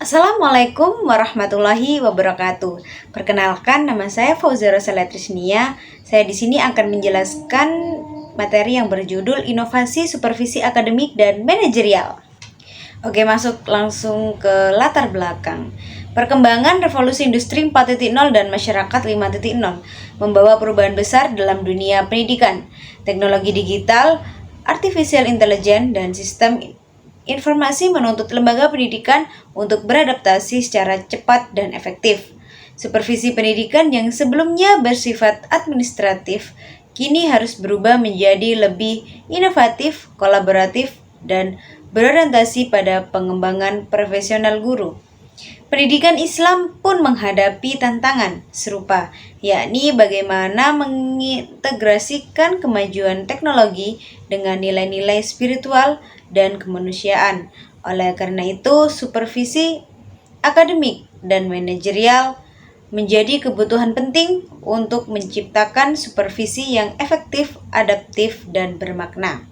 Assalamualaikum warahmatullahi wabarakatuh. Perkenalkan, nama saya Fauzia Rosella Trisnia. Saya di sini akan menjelaskan materi yang berjudul Inovasi Supervisi Akademik dan Manajerial. Oke, masuk langsung ke latar belakang. Perkembangan revolusi industri 4.0 dan masyarakat 5.0 membawa perubahan besar dalam dunia pendidikan, teknologi digital, artificial intelligence, dan sistem informasi menuntut lembaga pendidikan untuk beradaptasi secara cepat dan efektif. Supervisi pendidikan yang sebelumnya bersifat administratif, kini harus berubah menjadi lebih inovatif, kolaboratif, dan berorientasi pada pengembangan profesional guru. Pendidikan Islam pun menghadapi tantangan serupa, yakni bagaimana mengintegrasikan kemajuan teknologi dengan nilai-nilai spiritual dan kemanusiaan. Oleh karena itu, supervisi akademik dan manajerial menjadi kebutuhan penting untuk menciptakan supervisi yang efektif, adaptif, dan bermakna.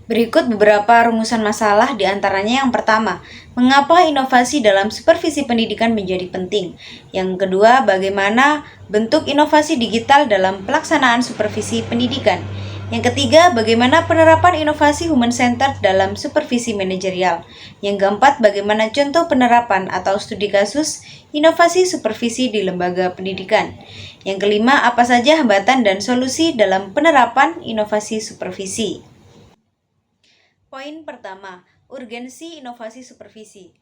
Berikut beberapa rumusan masalah, di antaranya yang pertama, mengapa inovasi dalam supervisi pendidikan menjadi penting? Yang kedua, bagaimana bentuk inovasi digital dalam pelaksanaan supervisi pendidikan? Yang ketiga, bagaimana penerapan inovasi human-centered dalam supervisi manajerial? Yang keempat, bagaimana contoh penerapan atau studi kasus inovasi supervisi di lembaga pendidikan? Yang kelima, apa saja hambatan dan solusi dalam penerapan inovasi supervisi? Poin pertama, urgensi inovasi supervisi.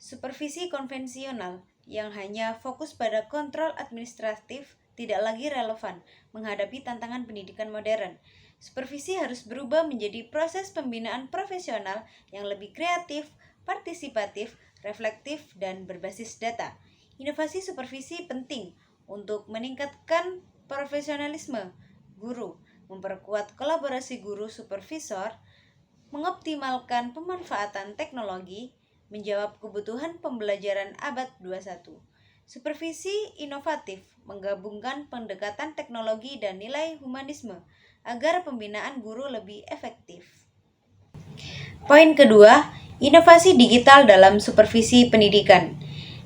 Supervisi konvensional yang hanya fokus pada kontrol administratif tidak lagi relevan menghadapi tantangan pendidikan modern. Supervisi harus berubah menjadi proses pembinaan profesional yang lebih kreatif, partisipatif, reflektif, dan berbasis data. Inovasi supervisi penting untuk meningkatkan profesionalisme guru, memperkuat kolaborasi guru supervisor, mengoptimalkan pemanfaatan teknologi, menjawab kebutuhan pembelajaran abad 21. Supervisi inovatif menggabungkan pendekatan teknologi dan nilai humanisme agar pembinaan guru lebih efektif. Poin kedua, inovasi digital dalam supervisi pendidikan.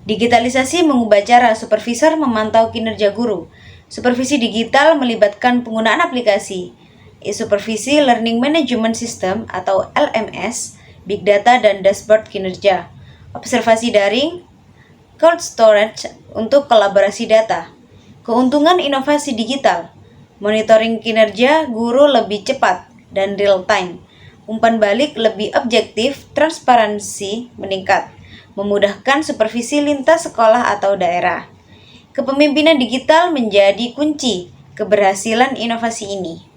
Digitalisasi mengubah cara supervisor memantau kinerja guru. Supervisi digital melibatkan penggunaan aplikasi, supervisi Learning Management System atau LMS, Big Data dan dashboard kinerja, observasi daring, cold storage untuk kolaborasi data. Keuntungan inovasi digital, monitoring kinerja guru lebih cepat dan real time, umpan balik lebih objektif, transparansi meningkat, memudahkan supervisi lintas sekolah atau daerah. Kepemimpinan digital menjadi kunci keberhasilan inovasi ini.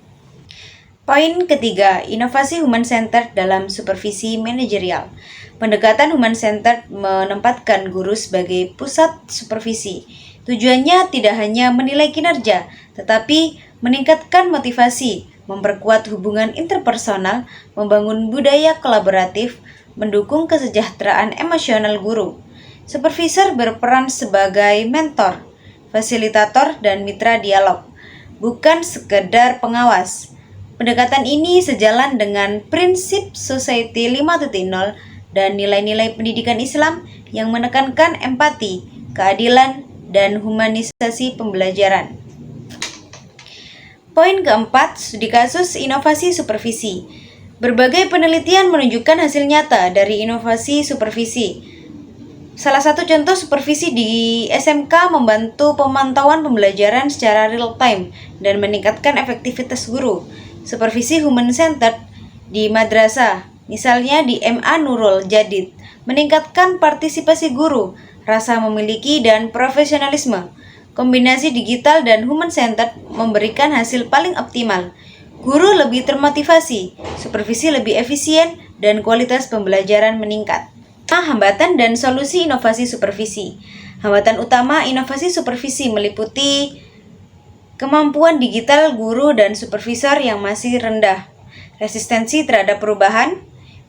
Poin ketiga, inovasi human-centered dalam supervisi manajerial. Pendekatan human-centered menempatkan guru sebagai pusat supervisi. Tujuannya tidak hanya menilai kinerja, tetapi meningkatkan motivasi, memperkuat hubungan interpersonal, membangun budaya kolaboratif, mendukung kesejahteraan emosional guru. Supervisor berperan sebagai mentor, fasilitator, dan mitra dialog, bukan sekedar pengawas. Pendekatan ini sejalan dengan prinsip Society 5.0 dan nilai-nilai pendidikan Islam yang menekankan empati, keadilan, dan humanisasi pembelajaran. Poin keempat, studi kasus inovasi supervisi. Berbagai penelitian menunjukkan hasil nyata dari inovasi supervisi. Salah satu contoh supervisi di SMK membantu pemantauan pembelajaran secara real time dan meningkatkan efektivitas guru. Supervisi human-centered di madrasah, misalnya di MA Nurul Jadid, meningkatkan partisipasi guru, rasa memiliki, dan profesionalisme. Kombinasi digital dan human-centered memberikan hasil paling optimal. Guru lebih termotivasi, supervisi lebih efisien, dan kualitas pembelajaran meningkat. Hambatan dan solusi inovasi supervisi. Hambatan utama inovasi supervisi meliputi kemampuan digital guru dan supervisor yang masih rendah, resistensi terhadap perubahan,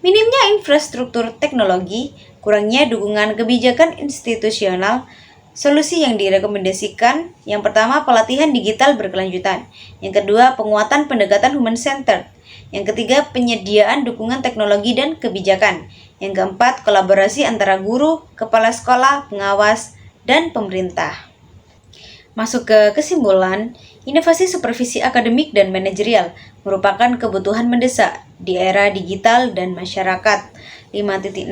minimnya infrastruktur teknologi, kurangnya dukungan kebijakan institusional, Solusi yang direkomendasikan, yang pertama pelatihan digital berkelanjutan, yang kedua penguatan pendekatan human-centered, yang ketiga penyediaan dukungan teknologi dan kebijakan, yang keempat kolaborasi antara guru, kepala sekolah, pengawas, dan pemerintah. Masuk ke kesimpulan, inovasi supervisi akademik dan manajerial merupakan kebutuhan mendesak di era digital dan masyarakat 5.0.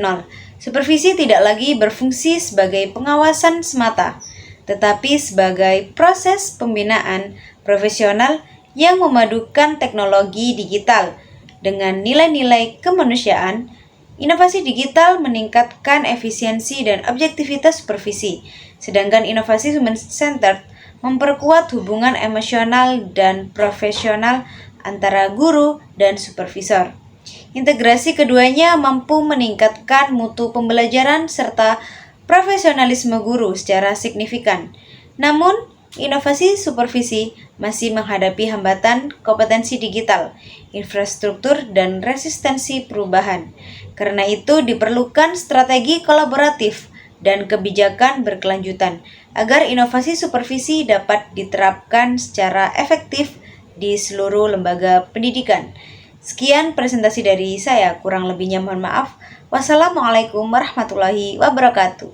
Supervisi tidak lagi berfungsi sebagai pengawasan semata, tetapi sebagai proses pembinaan profesional yang memadukan teknologi digital dengan nilai-nilai kemanusiaan. Inovasi digital meningkatkan efisiensi dan objektivitas supervisi, sedangkan inovasi human-centered memperkuat hubungan emosional dan profesional antara guru dan supervisor. Integrasi keduanya mampu meningkatkan mutu pembelajaran serta profesionalisme guru secara signifikan. Namun, inovasi supervisi masih menghadapi hambatan kompetensi digital, infrastruktur, dan resistensi perubahan. Karena itu, diperlukan strategi kolaboratif dan kebijakan berkelanjutan agar inovasi supervisi dapat diterapkan secara efektif di seluruh lembaga pendidikan. Sekian presentasi dari saya, kurang lebihnya mohon maaf. Wassalamualaikum warahmatullahi wabarakatuh.